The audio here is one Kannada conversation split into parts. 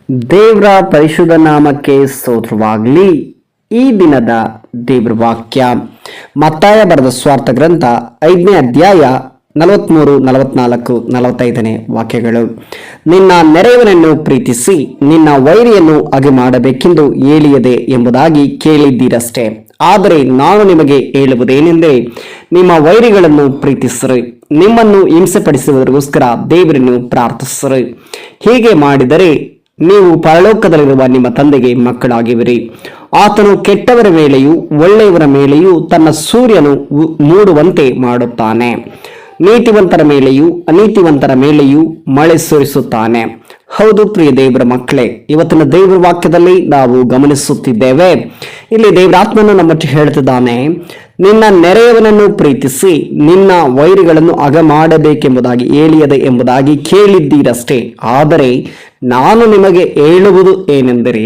ದೇವರ ಪರಿಶುದ್ಧ ನಾಮಕ್ಕೆ ಸ್ತೋತ್ರವಾಗಲಿ. ಈ ದಿನದ ದೇವರ ವಾಕ್ಯ ಮತ್ತಾಯ ಬರೆದ ಸ್ವಾರ್ಥ ಗ್ರಂಥ 5ನೇ ಅಧ್ಯಾಯ 43, 44, 45 ವಾಕ್ಯಗಳು. ನಿನ್ನ ನೆರೆಯವನನ್ನು ಪ್ರೀತಿಸಿ ನಿನ್ನ ವೈರಿಯನ್ನು ಅಗೆ ಮಾಡಬೇಕೆಂದು ಹೇಳಿಯದೆ ಎಂಬುದಾಗಿ ಕೇಳಿದ್ದೀರಷ್ಟೇ. ಆದರೆ ನಾನು ನಿಮಗೆ ಹೇಳುವುದೇನೆಂದರೆ, ನಿಮ್ಮ ವೈರಿಗಳನ್ನು ಪ್ರೀತಿಸಿರಿ, ನಿಮ್ಮನ್ನು ಹಿಂಸೆಪಡಿಸುವುದಕ್ಕೋಸ್ಕರ ದೇವರನ್ನು ಪ್ರಾರ್ಥಿಸಿರಿ. ಹೀಗೆ ಮಾಡಿದರೆ ನೀವು ಪರಲೋಕದಲ್ಲಿರುವ ನಿಮ್ಮ ತಂದೆಗೆ ಮಕ್ಕಳಾಗಿವಿರಿ. ಆತನು ಕೆಟ್ಟವರ ಮೇಲೆಯೂ ಒಳ್ಳೆಯವರ ಮೇಲೆಯೂ ತನ್ನ ಸೂರ್ಯನು ಮೂಡುವಂತೆ ಮಾಡುತ್ತಾನೆ. ನೀತಿವಂತರ ಮೇಲೆಯೂ ಅನೀತಿವಂತರ ಮೇಲೆಯೂ ಮಳೆ ಸುರಿಸುತ್ತಾನೆ. ಹೌದು ಪ್ರಿಯ ದೇವರ ಮಕ್ಕಳೇ, ಇವತ್ತಿನ ದೇವರ ವಾಕ್ಯದಲ್ಲಿ ನಾವು ಗಮನಿಸುತ್ತಿದ್ದೇವೆ. ಇಲ್ಲಿ ದೇವರಾತ್ಮನು ನಮ್ಮನ್ನು ಹೇಳ್ತಿದ್ದಾನೆ, ನಿನ್ನ ನೆರೆಯವನನ್ನು ಪ್ರೀತಿಸಿ ನಿನ್ನ ವೈರಿಗಳನ್ನು ಅಗ ಮಾಡಬೇಕೆಂಬುದಾಗಿ ಹೇಳಿಯದೆ ಎಂಬುದಾಗಿ ಕೇಳಿದ್ದೀರಷ್ಟೇ. ಆದರೆ ನಾನು ನಿಮಗೆ ಹೇಳುವುದು ಏನೆಂದರೆ,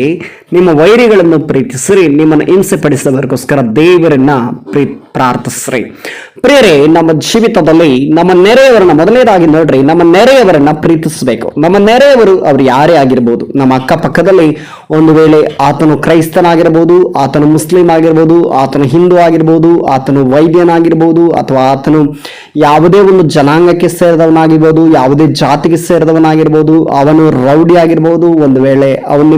ನಿಮ್ಮ ವೈರಿಗಳನ್ನು ಪ್ರೀತಿಸಿರಿ, ನಿಮ್ಮನ್ನು ಹಿಂಸೆಪಡಿಸೋದಕ್ಕೋಸ್ಕರ ದೇವರನ್ನ ಪ್ರಾರ್ಥಿಸ್ರಿ. ಪ್ರಿಯರೇ, ನಮ್ಮ ಜೀವಿತದಲ್ಲಿ ನಮ್ಮ ನೆರೆಯವರನ್ನ ಮೊದಲನೇದಾಗಿ ನೋಡ್ರಿ, ನಮ್ಮ ನೆರೆಯವರನ್ನ ಪ್ರೀತಿಸಬೇಕು. ನಮ್ಮ ನೆರೆಯವರು ಅವ್ರು ಯಾರೇ ಆಗಿರ್ಬೋದು, ನಮ್ಮ ಅಕ್ಕಪಕ್ಕದಲ್ಲಿ ಒಂದು ವೇಳೆ ಆತನು ಕ್ರೈಸ್ತನಾಗಿರ್ಬೋದು, ಆತನು ಮುಸ್ಲಿಂ ಆಗಿರ್ಬೋದು, ಆತನು ಹಿಂದೂ ಆಗಿರ್ಬೋದು, ಆತನು ವೈದ್ಯನಾಗಿರ್ಬೋದು, ಅಥವಾ ಆತನು ಯಾವುದೇ ಒಂದು ಜನಾಂಗಕ್ಕೆ ಸೇರಿದವನಾಗಿರ್ಬೋದು, ಯಾವುದೇ ಜಾತಿಗೆ ಸೇರಿದವನಾಗಿರ್ಬೋದು, ಅವನು ರೌಡಿ ಆಗಿರ್ಬೋದು, ಒಂದು ವೇಳೆ ಅವನು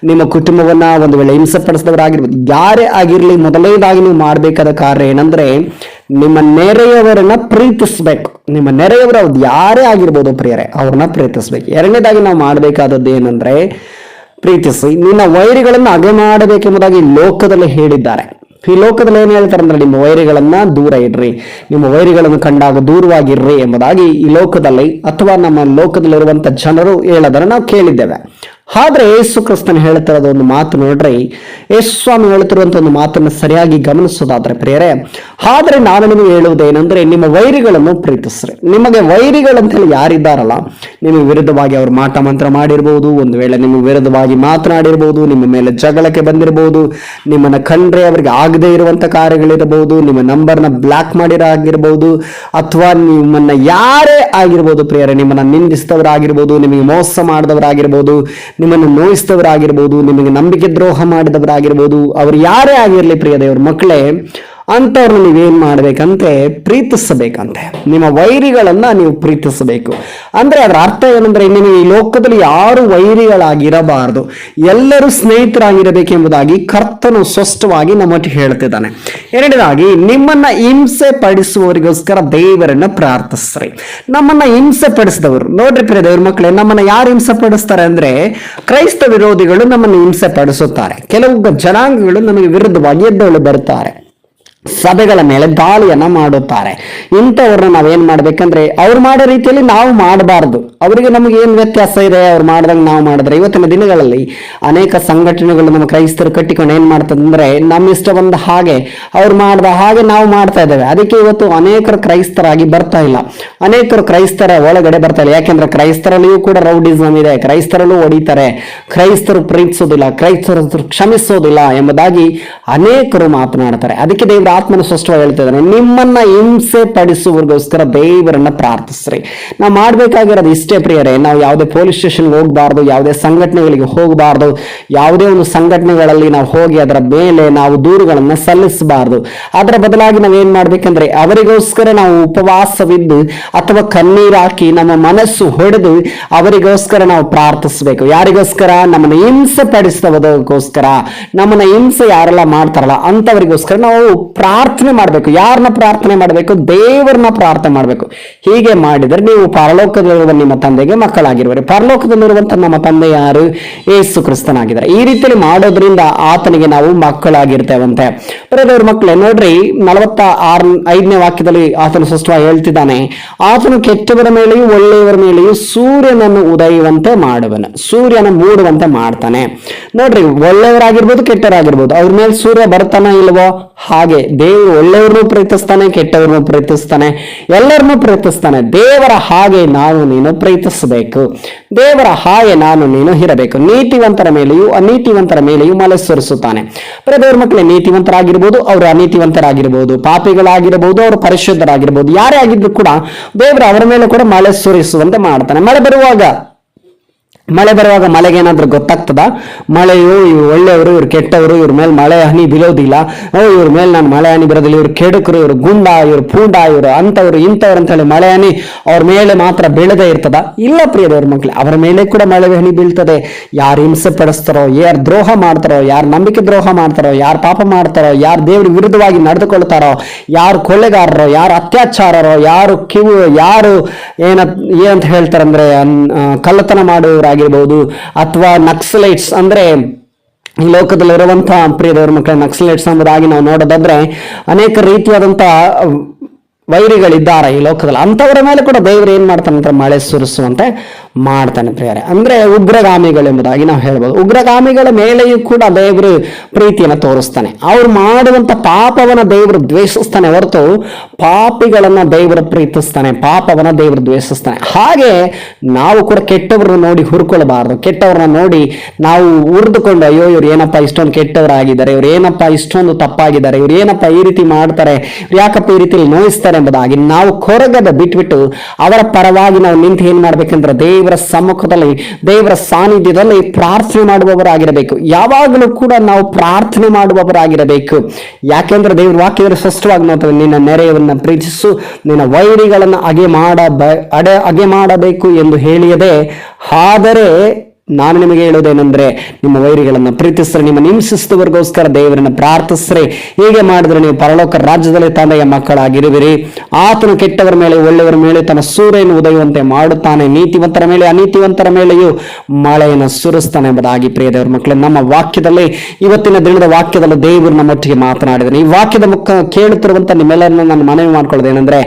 ನಿಮ್ಮ ಕುಟುಂಬವನ್ನ ಒಂದು ವೇಳೆ ಹಿಂಸೆಪಡಿಸಿದವರಾಗಿರ್ಬೋದು, ಯಾರೇ ಆಗಿರ್ಲಿ, ಮೊದಲನೇದಾಗಿ ನೀವು ಮಾಡಬೇಕಾದ ಕಾರ್ಯ ಏನಂದ್ರೆ, ನಿಮ್ಮ ನೆರೆಯವರನ್ನ ಪ್ರೀತಿಸ್ಬೇಕು. ನಿಮ್ಮ ನೆರೆಯವರು ಅವ್ರು ಯಾರೇ ಆಗಿರ್ಬೋದು ಪ್ರಿಯರೇ, ಅವ್ರನ್ನ ಪ್ರೀತಿಸ್ಬೇಕು. ಎರಡನೇದಾಗಿ ನಾವು ಮಾಡಬೇಕಾದದ್ದು ಏನಂದ್ರೆ, ಪ್ರೀತಿಸಿ ನಿನ್ನ ವೈರಿಗಳನ್ನು ಅಗೆ ಮಾಡಬೇಕೆಂಬುದಾಗಿ ಲೋಕದಲ್ಲಿ ಹೇಳಿದ್ದಾರೆ. ಈ ಲೋಕದಲ್ಲಿ ಏನ್ ಹೇಳ್ತಾರೆ ಅಂದ್ರೆ, ನಿಮ್ಮ ವೈರಿಗಳನ್ನ ದೂರ ಇಡ್ರಿ, ನಿಮ್ಮ ವೈರಿಗಳನ್ನು ಕಂಡಾಗ ದೂರವಾಗಿರ್ರಿ ಎಂಬುದಾಗಿ ಈ ಲೋಕದಲ್ಲಿ ಅಥವಾ ನಮ್ಮ ಲೋಕದಲ್ಲಿರುವಂತ ಜನರು ಹೇಳೋದನ್ನ ನಾವು ಕೇಳಿದ್ದೇವೆ. ಆದ್ರೆ ಯೇಸು ಕ್ರಿಸ್ತನ್ ಹೇಳ್ತಿರೋದು ಒಂದು ಮಾತು ನೋಡ್ರಿ, ಯೇಸು ಸ್ವಾಮಿ ಹೇಳ್ತಿರುವಂತ ಒಂದು ಮಾತನ್ನು ಸರಿಯಾಗಿ ಗಮನಿಸೋದಾದ್ರೆ ಪ್ರಿಯರೇ, ಆದ್ರೆ ನಾನು ನಿಮಗೆ ಹೇಳುವುದೇನೆಂದ್ರೆ, ನಿಮ್ಮ ವೈರಿಗಳನ್ನು ಪ್ರೀತಿಸ್ರಿ. ನಿಮಗೆ ವೈರಿಗಳಂತ ಹೇಳಿ ಯಾರಿದ್ದಾರಲ್ಲ, ನಿಮಗೆ ವಿರುದ್ಧವಾಗಿ ಅವರು ಮಾಟ ಮಂತ್ರ ಮಾಡಿರ್ಬೋದು, ಒಂದು ವೇಳೆ ನಿಮಗೆ ವಿರುದ್ಧವಾಗಿ ಮಾತನಾಡಿರ್ಬೋದು, ನಿಮ್ಮ ಮೇಲೆ ಜಗಳಕ್ಕೆ ಬಂದಿರಬಹುದು, ನಿಮ್ಮನ್ನ ಕಂಡ್ರೆ ಅವರಿಗೆ ಆಗದೆ ಇರುವಂತ ಕಾರ್ಯಗಳಿರಬಹುದು, ನಿಮ್ಮ ನಂಬರ್ನ ಬ್ಲಾಕ್ ಮಾಡಿರಾಗಿರ್ಬೋದು, ಅಥವಾ ನಿಮ್ಮನ್ನ ಯಾರೇ ಆಗಿರ್ಬೋದು ಪ್ರಿಯರೇ, ನಿಮ್ಮನ್ನ ನಿಂದಿಸಿದವರಾಗಿರ್ಬೋದು, ನಿಮಗೆ ಮೋಸ ಮಾಡಿದವರಾಗಿರ್ಬೋದು, ನಿಮ್ಮನ್ನು ನೋಯಿಸಿದವರಾಗಿರ್ಬೋದು, ನಿಮಗೆ ನಂಬಿಕೆ ದ್ರೋಹ ಮಾಡಿದವರಾಗಿರ್ಬೋದು, ಅವ್ರು ಯಾರೇ ಆಗಿರ್ಲಿ ಪ್ರಿಯ ದೇವ್ರ ಮಕ್ಕಳೇ, ಅಂತವ್ರನ್ನ ನೀವೇನ್ ಮಾಡ್ಬೇಕಂತೆ, ಪ್ರೀತಿಸಬೇಕಂತೆ. ನಿಮ್ಮ ವೈರಿಗಳನ್ನ ನೀವು ಪ್ರೀತಿಸಬೇಕು. ಅಂದ್ರೆ ಅದರ ಅರ್ಥ ಏನಂದ್ರೆ, ನಿಮಗೆ ಈ ಲೋಕದಲ್ಲಿ ಯಾರು ವೈರಿಗಳಾಗಿರಬಾರದು, ಎಲ್ಲರೂ ಸ್ನೇಹಿತರಾಗಿರಬೇಕೆಂಬುದಾಗಿ ಕರ್ತನು ಸ್ಪಷ್ಟವಾಗಿ ನಮ್ಮೊಟ್ಟಿಗೆ ಹೇಳ್ತಿದ್ದಾನೆ. ಎರಡನೇದಾಗಿ, ನಿಮ್ಮನ್ನ ಹಿಂಸೆ ಪಡಿಸುವವರಿಗೋಸ್ಕರ ದೇವರನ್ನ ಪ್ರಾರ್ಥಿಸ್ರಿ. ನಮ್ಮನ್ನ ಹಿಂಸೆ ಪಡಿಸಿದವರು ನೋಡ್ರಿ ಪ್ರಿಯ ದೇವ್ರ ಮಕ್ಕಳೇ, ನಮ್ಮನ್ನ ಯಾರು ಹಿಂಸೆ ಪಡಿಸ್ತಾರೆ ಅಂದ್ರೆ, ಕ್ರೈಸ್ತ ವಿರೋಧಿಗಳು ನಮ್ಮನ್ನು ಹಿಂಸೆ ಪಡಿಸುತ್ತಾರೆ. ಕೆಲವು ಜನಾಂಗಗಳು ನಮಗೆ ವಿರುದ್ಧವಾಗಿ ಎದ್ದಳು ಬರ್ತಾರೆ, ಸಭೆಗಳ ಮೇಲೆ ದಾಳಿಯನ್ನ ಮಾಡುತ್ತಾರೆ. ಇಂಥವ್ರನ್ನ ನಾವೇನ್ ಮಾಡ್ಬೇಕಂದ್ರೆ, ಅವ್ರು ಮಾಡೋ ರೀತಿಯಲ್ಲಿ ನಾವು ಮಾಡಬಾರ್ದು. ಅವರಿಗೆ ನಮಗೆ ಏನ್ ವ್ಯತ್ಯಾಸ ಇದೆ, ಅವ್ರು ಮಾಡ್ದಂಗೆ ನಾವು ಮಾಡಿದ್ರೆ. ಇವತ್ತಿನ ದಿನಗಳಲ್ಲಿ ಅನೇಕ ಸಂಘಟನೆಗಳು ನಮ್ಮ ಕ್ರೈಸ್ತರು ಕಟ್ಟಿಕೊಂಡು ಏನ್ ಮಾಡ್ತದಂದ್ರೆ, ನಮ್ಮ ಇಷ್ಟ ಬಂದ ಹಾಗೆ ಅವ್ರು ಮಾಡ್ದ ಹಾಗೆ ನಾವು ಮಾಡ್ತಾ ಇದ್ದೇವೆ. ಅದಕ್ಕೆ ಇವತ್ತು ಅನೇಕರು ಕ್ರೈಸ್ತರಾಗಿ ಬರ್ತಾ ಇಲ್ಲ, ಅನೇಕರು ಕ್ರೈಸ್ತರ ಒಳಗಡೆ ಬರ್ತಾ ಇಲ್ಲ. ಯಾಕೆಂದ್ರೆ ಕ್ರೈಸ್ತರಲ್ಲಿಯೂ ಕೂಡ ರೌಡಿಸಮ್ ಇದೆ, ಕ್ರೈಸ್ತರಲ್ಲೂ ಹೊಡಿತಾರೆ, ಕ್ರೈಸ್ತರು ಪ್ರೀತಿಸೋದಿಲ್ಲ, ಕ್ರೈಸ್ತರು ಕ್ಷಮಿಸೋದಿಲ್ಲ ಎಂಬುದಾಗಿ ಅನೇಕರು ಮಾತನಾಡ್ತಾರೆ. ಅದಕ್ಕೆ ದೇವರ ಆತ್ಮನ ಸ್ಪಷ್ಟವಾಗಿ ಹೇಳ್ತಿದ್ದಾನೆ, ನಿಮ್ಮನ್ನ ಹಿಂಸೆ ಪಡಿಸುವವರಿಗೋಸ್ಕರ ದೇವರನ್ನ ಪ್ರಾರ್ಥಿಸ್ರಿ. ನಾವು ಮಾಡ್ಬೇಕಾಗಿರೋದು ಇಷ್ಟೇ ಪ್ರಿಯರೇ, ನಾವು ಯಾವುದೇ ಪೊಲೀಸ್ ಸ್ಟೇಷನ್ ಹೋಗಬಾರ್ದು, ಯಾವುದೇ ಸಂಘಟನೆಗಳಿಗೆ ಹೋಗಬಾರ್ದು, ಯಾವುದೇ ಒಂದು ಸಂಘಟನೆಗಳಲ್ಲಿ ನಾವು ಹೋಗಿ ಅದರ ಮೇಲೆ ನಾವು ದೂರುಗಳನ್ನ ಸಲ್ಲಿಸಬಾರ್ದು. ಅದರ ಬದಲಾಗಿ ನಾವೇನ್ ಮಾಡ್ಬೇಕಂದ್ರೆ, ಅವರಿಗೋಸ್ಕರ ನಾವು ಉಪವಾಸವಿದ್ದು ಅಥವಾ ಕಣ್ಣೀರು ಹಾಕಿ ನಮ್ಮ ಮನಸ್ಸು ಹೊಡೆದು ಅವರಿಗೋಸ್ಕರ ನಾವು ಪ್ರಾರ್ಥಿಸಬೇಕು. ಯಾರಿಗೋಸ್ಕರ? ನಮ್ಮನ್ನ ಹಿಂಸೆ ಪಡಿಸಿದವರಿಗೋಸ್ಕರ. ನಮ್ಮನ್ನ ಹಿಂಸೆ ಯಾರೆಲ್ಲ ಮಾಡ್ತಾರಲ್ಲ ಅಂತವರಿಗೋಸ್ಕರ ನಾವು ಪ್ರಾರ್ಥನೆ ಮಾಡಬೇಕು. ಯಾರನ್ನ ಪ್ರಾರ್ಥನೆ ಮಾಡಬೇಕು? ದೇವರನ್ನ ಪ್ರಾರ್ಥನೆ ಮಾಡಬೇಕು. ಹೀಗೆ ಮಾಡಿದರೆ ನೀವು ಪರಲೋಕದಲ್ಲಿರುವ ನಿಮ್ಮ ತಂದೆಗೆ ಮಕ್ಕಳಾಗಿರುವರು. ಪರಲೋಕದಲ್ಲಿರುವಂತ ನಮ್ಮ ತಂದೆ ಯಾರು? ಯೇಸು ಕ್ರಿಸ್ತನಾಗಿದ್ದಾರೆ. ಈ ರೀತಿಯಲ್ಲಿ ಮಾಡೋದ್ರಿಂದ ಆತನಿಗೆ ನಾವು ಮಕ್ಕಳಾಗಿರ್ತೇವಂತೆ. ದೇವರ ಮಕ್ಕಳೇ, ನೋಡ್ರಿ 45ನೇ ವಾಕ್ಯದಲ್ಲಿ ಆತನು ಸ್ಪಷ್ಟವಾಗಿ ಹೇಳ್ತಿದ್ದಾನೆ, ಆತನು ಕೆಟ್ಟವರ ಮೇಲೆಯೂ ಒಳ್ಳೆಯವರ ಮೇಲೆಯೂ ಸೂರ್ಯನನ್ನು ಉದಯುವಂತೆ ಮಾಡುವನು, ಸೂರ್ಯನ ಮೂಡುವಂತೆ ಮಾಡ್ತಾನೆ. ನೋಡ್ರಿ, ಒಳ್ಳೆಯವರಾಗಿರ್ಬೋದು ಕೆಟ್ಟವರಾಗಿರ್ಬೋದು, ಅವ್ರ ಮೇಲೆ ಸೂರ್ಯ ಬರ್ತಾನ ಇಲ್ವೋ? ಹಾಗೆ ದೇವರು ಒಳ್ಳೆಯವ್ರನ್ನು ಪ್ರೀತಿಸ್ತಾನೆ, ಕೆಟ್ಟವ್ರನ್ನು ಪ್ರೀತಿಸ್ತಾನೆ, ಎಲ್ಲರನ್ನೂ ಪ್ರೀತಿಸ್ತಾನೆ. ದೇವರ ಹಾಗೆ ನಾನು ನೀನು ಪ್ರೀತಿಸಬೇಕು, ದೇವರ ಹಾಗೆ ನಾನು ನೀನು ಇರಬೇಕು. ನೀತಿವಂತರ ಮೇಲೆಯೂ ಅನೀತಿವಂತರ ಮೇಲೆಯೂ ಮಳೆ ಸುರಿಸುತ್ತಾನೆ. ದೇವರ ಮಕ್ಕಳೇ, ನೀತಿವಂತರಾಗಿರ್ಬೋದು, ಅವರು ಅನೀತಿವಂತರಾಗಿರ್ಬೋದು, ಪಾಪಿಗಳಾಗಿರ್ಬೋದು, ಅವರು ಪರಿಶುದ್ಧರಾಗಿರ್ಬೋದು, ಯಾರೇ ಆಗಿದ್ರು ಕೂಡ ದೇವರು ಅವರ ಮೇಲೆ ಕೂಡ ಮಳೆ ಸುರಿಸುವಂತೆ ಮಾಡ್ತಾನೆ. ಮಳೆ ಬರುವಾಗ ಮಳೆ ಬರುವಾಗ ಮಳೆಗೆ ಏನಾದ್ರೂ ಗೊತ್ತಾಗ್ತದ? ಮಳೆಯು ಇವ್ರು ಒಳ್ಳೆಯವರು, ಇವ್ರು ಕೆಟ್ಟವರು, ಇವ್ರ ಮೇಲೆ ಮಳೆ ಹನಿ ಬೀಳೋದಿಲ್ಲ, ಇವ್ರ ಮೇಲೆ ನಾನು ಮಳೆ ಹನಿ ಬರೋದಿಲ್ಲ, ಇವ್ರು ಕೆಡುಕರು, ಇವ್ರು ಗುಂಡ, ಇವ್ರು ಪೂಂಡ, ಇವ್ರು ಅಂತವ್ರು ಇಂಥವ್ರು ಅಂತ ಹೇಳಿ ಮಳೆ ಹನಿ ಅವ್ರ ಮೇಲೆ ಮಾತ್ರ ಬೀಳದೇ ಇರ್ತದ? ಇಲ್ಲ ಪ್ರಿಯದವ್ರ ಮಕ್ಳು, ಅವರ ಮೇಲೆ ಕೂಡ ಮಳೆ ಹನಿ ಬೀಳ್ತದೆ. ಯಾರು ಹಿಂಸೆ ಪಡಿಸ್ತಾರೋ, ಯಾರು ದ್ರೋಹ ಮಾಡ್ತಾರೋ, ಯಾರು ನಂಬಿಕೆ ದ್ರೋಹ ಮಾಡ್ತಾರೋ, ಯಾರು ಪಾಪ ಮಾಡ್ತಾರೋ, ಯಾರು ದೇವ್ರ ವಿರುದ್ಧವಾಗಿ ನಡೆದುಕೊಳ್ತಾರೋ, ಯಾರು ಕೊಳ್ಳೆಗಾರರೋ, ಯಾರು ಅತ್ಯಾಚಾರರೋ, ಯಾರು ಏನಂತ ಹೇಳ್ತಾರಂದ್ರೆ ಕಳ್ಳತನ ಮಾಡುವವರಾಗಿರ್ಬೋದು, ಅಥವಾ ನಕ್ಸಲೈಟ್ಸ್ ಅಂದ್ರೆ ಈ ಲೋಕದಲ್ಲಿರುವಂತಹ ಪ್ರಿಯದವ್ರ ಮಕ್ಕಳ ನಕ್ಸಲೈಟ್ಸ್ ಎಂಬುದಾಗಿ ನಾವು ನೋಡೋದಾದ್ರೆ ಅನೇಕ ರೀತಿಯಾದಂತಹ ವೈರಿಗಳಿದ್ದಾರೆ ಈ ಲೋಕದಲ್ಲಿ. ಅಂಥವರ ಮೇಲೆ ಕೂಡ ದೇವರು ಏನ್ ಮಾಡ್ತಾನೆ ಅಂತ ಮಳೆ ಸುರಿಸುವಂತೆ ಮಾಡ್ತಾನೆ ಪ್ರಿಯರೇ. ಅಂದ್ರೆ ಉಗ್ರಗಾಮಿಗಳೆಂಬುದಾಗಿ ನಾವು ಹೇಳ್ಬೋದು. ಉಗ್ರಗಾಮಿಗಳ ಮೇಲೆಯೂ ಕೂಡ ದೇವರು ಪ್ರೀತಿಯನ್ನು ತೋರಿಸ್ತಾನೆ. ಅವ್ರು ಮಾಡುವಂತ ಪಾಪವನ್ನ ದೇವರು ದ್ವೇಷಿಸ್ತಾನೆ ಹೊರತು ಪಾಪಿಗಳನ್ನ ದೇವರು ಪ್ರೀತಿಸ್ತಾನೆ, ಪಾಪವನ್ನ ದೇವರು ದ್ವೇಷಿಸ್ತಾನೆ. ಹಾಗೆ ನಾವು ಕೂಡ ಕೆಟ್ಟವ್ರನ್ನ ನೋಡಿ ಹುರ್ಕೊಳ್ಬಾರ್ದು. ಕೆಟ್ಟವ್ರನ್ನ ನೋಡಿ ನಾವು ಉರಿದುಕೊಂಡು ಅಯ್ಯೋ ಇವ್ರು ಏನಪ್ಪ ಇಷ್ಟೊಂದು ಕೆಟ್ಟವರಾಗಿದ್ದಾರೆ, ಇವ್ರು ಏನಪ್ಪ ಇಷ್ಟೊಂದು ತಪ್ಪಾಗಿದ್ದಾರೆ, ಇವ್ರು ಏನಪ್ಪ ಈ ರೀತಿ ಮಾಡ್ತಾರೆ, ಯಾಕಪ್ಪ ಈ ರೀತಿಯಲ್ಲಿ ನೋಯಿಸ್ತಾರೆ ಎಂಬುದಾಗಿ ನಾವು ಕೊರಗದ ಬಿಟ್ಬಿಟ್ಟು ಅವರ ಪರವಾಗಿ ನಾವು ನಿಂತು ಏನ್ ಮಾಡ್ಬೇಕಂದ್ರೆ ದೇವರ ಸಮ್ಮುಖದಲ್ಲಿ, ದೇವರ ಸಾನ್ನಿಧ್ಯದಲ್ಲಿ ಪ್ರಾರ್ಥನೆ ಮಾಡುವವರಾಗಿರಬೇಕು. ಯಾವಾಗಲೂ ಕೂಡ ನಾವು ಪ್ರಾರ್ಥನೆ ಮಾಡುವವರಾಗಿರಬೇಕು. ಯಾಕೆಂದ್ರೆ ದೇವರ ವಾಕ್ಯದಲ್ಲಿ ಸ್ಪಷ್ಟವಾಗಿ ನೋಡ್ತೇವೆ, ನಿನ್ನ ನೆರೆಯವನ್ನ ಪ್ರೀತಿಸು, ನಿನ್ನ ವೈರಿಗಳನ್ನ ಅಗೆ ಮಾಡಬೇಕು ಎಂದು ಹೇಳಿಯದೆ, ಆದರೆ ನಾನು ನಿಮಗೆ ಹೇಳೋದೇನೆಂದ್ರೆ ನಿಮ್ಮ ವೈರಿಗಳನ್ನು ಪ್ರೀತಿಸ್ರೆ, ನಿಮ್ಮ ಹಿಂಸಿಸಿದವರಿಗೋಸ್ಕರ ದೇವರನ್ನ ಪ್ರಾರ್ಥಿಸ್ರೆ, ಹೀಗೆ ಮಾಡಿದ್ರೆ ನೀವು ಪರಲೋಕ ರಾಜ್ಯದಲ್ಲಿ ತಂದೆಯ ಮಕ್ಕಳಾಗಿರುವಿರಿ. ಆತನು ಕೆಟ್ಟವರ ಮೇಲೆ ಒಳ್ಳೆಯವರ ಮೇಲೆ ತನ್ನ ಸೂರ್ಯನ ಉದಯುವಂತೆ ಮಾಡುತ್ತಾನೆ, ನೀತಿವಂತರ ಮೇಲೆ ಅನೀತಿವಂತರ ಮೇಲೆಯೂ ಮಳೆಯನ್ನು ಸುರಿಸ್ತಾನೆ ಎಂಬುದಾಗಿ ಪ್ರಿಯದೇವರ ಮಕ್ಕಳು ನಮ್ಮ ವಾಕ್ಯದಲ್ಲಿ, ಇವತ್ತಿನ ದಿನದ ವಾಕ್ಯದಲ್ಲಿ ದೇವರು ನಮ್ಮೊಟ್ಟಿಗೆ ಮಾತನಾಡಿದ್ದಾನೆ. ಈ ವಾಕ್ಯದ ಮುಖ ಕೇಳುತ್ತಿರುವಂತ ನಿಮ್ಮೆಲ್ಲರನ್ನ ನಾನು ಮನವಿ ಮಾಡ್ಕೊಳ್ಳೋದೇನೆಂದ್ರೆ,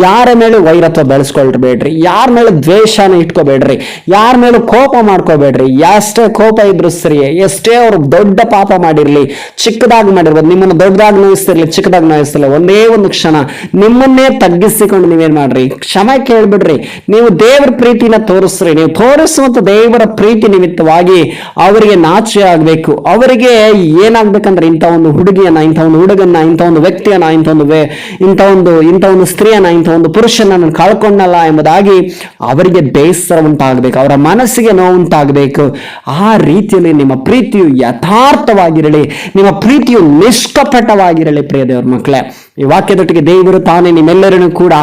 ಯಾರ ಮೇಲೂ ವೈರತ್ವ ಬೆಳೆಸ್ಕೊಳ್ಬೇಡ್ರಿ, ಯಾರ ಮೇಲೆ ದ್ವೇಷನ ಇಟ್ಕೋಬೇಡ್ರಿ, ಯಾರ ಮೇಲೂ ಕೋಪ ಮಾಡ್ಕೋಬೇಡ್ರಿ. ಎಷ್ಟೇ ಕೋಪ ಇದ್ರು ಸರಿ, ಎಷ್ಟೇ ಅವ್ರು ದೊಡ್ಡ ಪಾಪ ಮಾಡಿರ್ಲಿ, ಚಿಕ್ಕದಾಗಿ ಮಾಡಿರ್ಬೋದು, ನಿಮ್ಮನ್ನು ದೊಡ್ಡದಾಗಿ ನೋಯಿಸ್ತಿರ್ಲಿ, ಚಿಕ್ಕದಾಗಿ ನೋಯಿಸ್ತಿರ್ಲಿ, ಒಂದೇ ಒಂದು ಕ್ಷಣ ನಿಮ್ಮನ್ನೇ ತಗ್ಗಿಸಿಕೊಂಡು ನೀವೇನ್ ಮಾಡ್ರಿ, ಕ್ಷಮೆ ಕೇಳ್ಬಿಡ್ರಿ. ನೀವು ದೇವರ ಪ್ರೀತಿನ ತೋರಿಸ್ರಿ. ನೀವು ತೋರಿಸುವಂತ ದೇವರ ಪ್ರೀತಿ ನಿಮಿತ್ತವಾಗಿ ಅವರಿಗೆ ನಾಚೆ ಆಗ್ಬೇಕು. ಅವರಿಗೆ ಏನಾಗ್ಬೇಕಂದ್ರೆ ಇಂಥ ಒಂದು ಹುಡುಗಿಯನ್ನ, ಇಂಥ ಒಂದು ಹುಡುಗನ್ನ, ಇಂಥ ಒಂದು ವ್ಯಕ್ತಿಯನ್ನ, ಇಂಥ ಒಂದು ಸ್ತ್ರೀಯನ್ನ, ಇಂಥ ಒಂದು ಪುರುಷನನ್ನು ಕಳ್ಕೊಂಡಲ್ಲ ಎಂಬುದಾಗಿ ಅವರಿಗೆ ಬೇಸರ ಉಂಟಾಗಬೇಕು, ಅವರ ಮನಸ್ಸಿಗೆ ನೋವು ಉಂಟಾಗಬೇಕು. ಆ ರೀತಿಯಲ್ಲಿ ನಿಮ್ಮ ಪ್ರೀತಿಯು ಯಥಾರ್ಥವಾಗಿರಲಿ, ನಿಮ್ಮ ಪ್ರೀತಿಯು ನಿಷ್ಕಪಟವಾಗಿರಲಿ ಪ್ರಿಯದೇವರ ಮಕ್ಕಳೇ. ಈ ವಾಕ್ಯದೊಟ್ಟಿಗೆ ದೇವರು ತಾನೇ ನಿಮ್ಮೆಲ್ಲರನ್ನು ಕೂಡ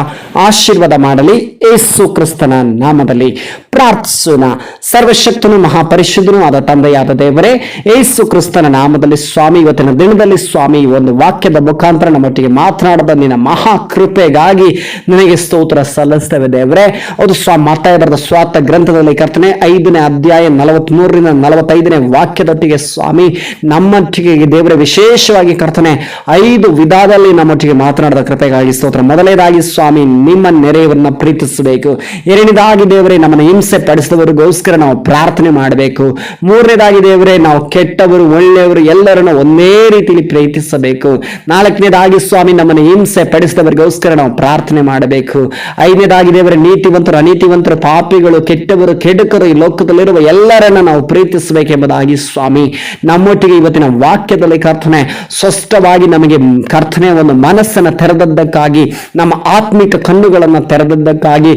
ಆಶೀರ್ವಾದ ಮಾಡಲಿ. ಯೇಸು ಕ್ರಿಸ್ತನ ನಾಮದಲ್ಲಿ ಪ್ರಾರ್ಥಿಸೋಣ. ಸರ್ವಶಕ್ತನು ಮಹಾಪರಿಶುದ್ಧನೂ ಆದ ತಂದೆಯಾದ ದೇವರೇ, ಯೇಸು ಕ್ರಿಸ್ತನ ನಾಮದಲ್ಲಿ ಸ್ವಾಮಿ, ಇವತ್ತಿನ ದಿನದಲ್ಲಿ ಸ್ವಾಮಿ ಒಂದು ವಾಕ್ಯದ ಮುಖಾಂತರ ನಮ್ಮೊಟ್ಟಿಗೆ ಮಾತನಾಡದ ನಿನ್ನ ಮಹಾ ಕೃಪೆಗಾಗಿ ನಿನಗೆ ಸ್ತೋತ್ರ ಸಲ್ಲಿಸ್ತೇವೆ ದೇವರೇ. ಅದು ಮತ್ತಾಯ ಬರೆದ ಸ್ವಾರ್ಥ ಗ್ರಂಥದಲ್ಲಿ ಕರ್ತನೆ 5ನೇ ಅಧ್ಯಾಯ 43ರಿಂದ 45ನೇ ವಾಕ್ಯದೊಟ್ಟಿಗೆ ಸ್ವಾಮಿ ನಮ್ಮೊಟ್ಟಿಗೆ ದೇವರೇ ವಿಶೇಷವಾಗಿ ಕರ್ತನೆ 5 ವಿಧದಲ್ಲಿ ನಮ್ಮೊಟ್ಟಿಗೆ ಮಾತನಾಡಿದ ಕೃಪೆಗಾಗಿ ಸ್ತೋತ್ರ. ಮೊದಲನೇದಾಗಿ ಸ್ವಾಮಿ ನಿಮ್ಮ ನೆರೆಯವನ್ನ ಪ್ರೀತಿಸಬೇಕು. ಎರಡನೇದಾಗಿ ದೇವರೇ ನಮ್ಮನ್ನು ಹಿಂಸೆ ಪಡಿಸಿದವರಿಗೋಸ್ಕರ ನಾವು ಪ್ರಾರ್ಥನೆ ಮಾಡಬೇಕು. ಮೂರನೇದಾಗಿ ದೇವರೇ ನಾವು ಕೆಟ್ಟವರು ಒಳ್ಳೆಯವರು ಎಲ್ಲರನ್ನು ಒಂದೇ ರೀತಿಯಲ್ಲಿ ಪ್ರೀತಿಸಬೇಕು. ನಾಲ್ಕನೇದಾಗಿ ಸ್ವಾಮಿ ನಮ್ಮನ್ನು ಹಿಂಸೆ ಪಡಿಸಿದವರಿಗೋಸ್ಕರ ನಾವು ಪ್ರಾರ್ಥನೆ ಮಾಡಬೇಕು. ಐದನೇದಾಗಿ ದೇವರೇ ನೀತಿವಂತರು ಅನೀತಿವಂತರು ಪಾಪಿಗಳು ಕೆಟ್ಟವರು ಕೆಡುಕರು ಈ ಲೋಕದಲ್ಲಿರುವ ಎಲ್ಲರನ್ನ ನಾವು ಪ್ರೀತಿಸಬೇಕೆಂಬುದಾಗಿ ಸ್ವಾಮಿ ನಮ್ಮೊಟ್ಟಿಗೆ ಇವತ್ತಿನ ವಾಕ್ಯದಲ್ಲಿ ಕರ್ತನೆ ಸ್ಪಷ್ಟವಾಗಿ ನಮಗೆ ಕರ್ತನೆ ಒಂದು ಮನಸ್ಸನ್ನು ತೆರೆದದ್ದಕ್ಕಾಗಿ, ನಮ್ಮ ಆತ್ಮಿಕ ಕಣ್ಣುಗಳನ್ನು ತೆರೆದದ್ದಕ್ಕಾಗಿ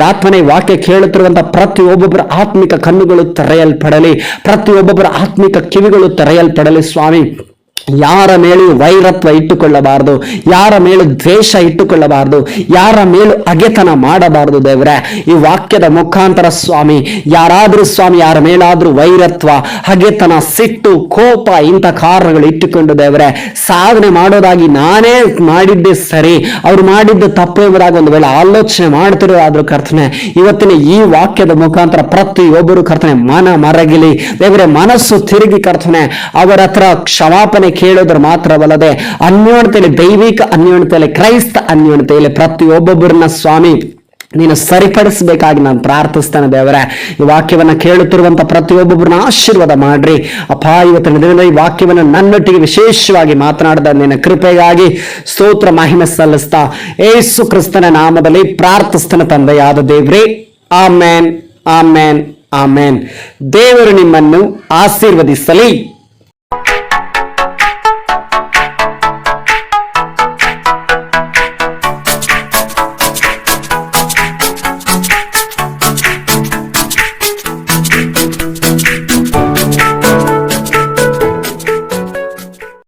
ರಾತ್ಮನೆ ವಾಕ್ಯ ಕೇಳುತ್ತಿರುವಂತಹ ಪ್ರತಿಯೊಬ್ಬೊಬ್ಬರ ಆತ್ಮಿಕ ಕಣ್ಣುಗಳು ತೆರೆಯಲ್ಪಡಲಿ, ಪ್ರತಿಯೊಬ್ಬೊಬ್ಬರ ಆತ್ಮಿಕ ಕಿವಿಗಳು ತೆರೆಯಲ್ಪಡಲಿ ಸ್ವಾಮಿ. ಯಾರ ಮೇಲೂ ವೈರತ್ವ ಇಟ್ಟುಕೊಳ್ಳಬಾರದು, ಯಾರ ಮೇಲೂ ದ್ವೇಷ ಇಟ್ಟುಕೊಳ್ಳಬಾರದು, ಯಾರ ಮೇಲೂ ಅಗೆತನ ಮಾಡಬಾರದು ದೇವರೇ. ಈ ವಾಕ್ಯದ ಮುಖಾಂತರ ಸ್ವಾಮಿ ಯಾರಾದ್ರೂ ಸ್ವಾಮಿ ಯಾರ ಮೇಲಾದ್ರೂ ವೈರತ್ವ, ಹಗೆತನ, ಸಿಟ್ಟು, ಕೋಪ ಇಂಥ ಕಾರಣಗಳು ಇಟ್ಟುಕೊಂಡು ದೇವರೇ ಸಾಧನೆ ಮಾಡೋದಾಗಿ ನಾನೇ ಮಾಡಿದ್ದೆ ಸರಿ, ಅವ್ರು ಮಾಡಿದ್ದು ತಪ್ಪು ಎಂಬುದಾಗಿ ಒಂದು ವೇಳೆ ಆಲೋಚನೆ ಮಾಡ್ತಿರೋದಾದ್ರೂ ಕರ್ತನೆ ಇವತ್ತಿನ ಈ ವಾಕ್ಯದ ಮುಖಾಂತರ ಪ್ರತಿಯೊಬ್ಬರು ಕರ್ತನೆ ಮನ ಮರಗಿಲಿ ದೇವರೇ, ಮನಸ್ಸು ತಿರುಗಿ ಕರ್ತನೆ ಅವರ ಹತ್ರ ಕ್ಷಮಾಪಣೆ ಕೇಳೋದ್ರ ಮಾತ್ರವಲ್ಲದೆ ಅನ್ಯೋನ್ಯತೆಯಲ್ಲಿ, ದೈವಿಕ ಅನ್ಯೋನ್ಯತೆಯಲ್ಲಿ, ಕ್ರೈಸ್ತ ಅನ್ಯೋನ್ಯತೆಯಲ್ಲಿ ಪ್ರತಿಯೊಬ್ಬೊಬ್ಬರನ್ನ ಸ್ವಾಮಿ ನೀನು ಸರಿಪಡಿಸಬೇಕಾಗಿ ನಾನು ಪ್ರಾರ್ಥಿಸ್ತೇನೆ ದೇವರೇ. ಈ ವಾಕ್ಯವನ್ನ ಕೇಳುತ್ತಿರುವಂತ ಪ್ರತಿಯೊಬ್ಬೊಬ್ಬರನ್ನ ಆಶೀರ್ವಾದ ಮಾಡ್ರಿ ಅಪ್ಪ. ಇವತ್ತಿನ ದಿನದ ಈ ವಾಕ್ಯವನ್ನು ನನ್ನೊಟ್ಟಿಗೆ ವಿಶೇಷವಾಗಿ ಮಾತನಾಡಿದ ನಿನ್ನ ಕೃಪೆಗಾಗಿ ಸ್ತೋತ್ರ ಮಹಿಮೆ ಸಲ್ಲಿಸ್ತಾ ಯೇಸು ಕ್ರಿಸ್ತನ ನಾಮದಲ್ಲಿ ಪ್ರಾರ್ಥಿಸ್ತೇನೆ ತಂದೆಯಾದ ದೇವರೇ. ಆಮೇನ್, ಆಮೇನ್, ಆಮೇನ್. ದೇವರು ನಿಮ್ಮನ್ನು ಆಶೀರ್ವದಿಸಲಿ.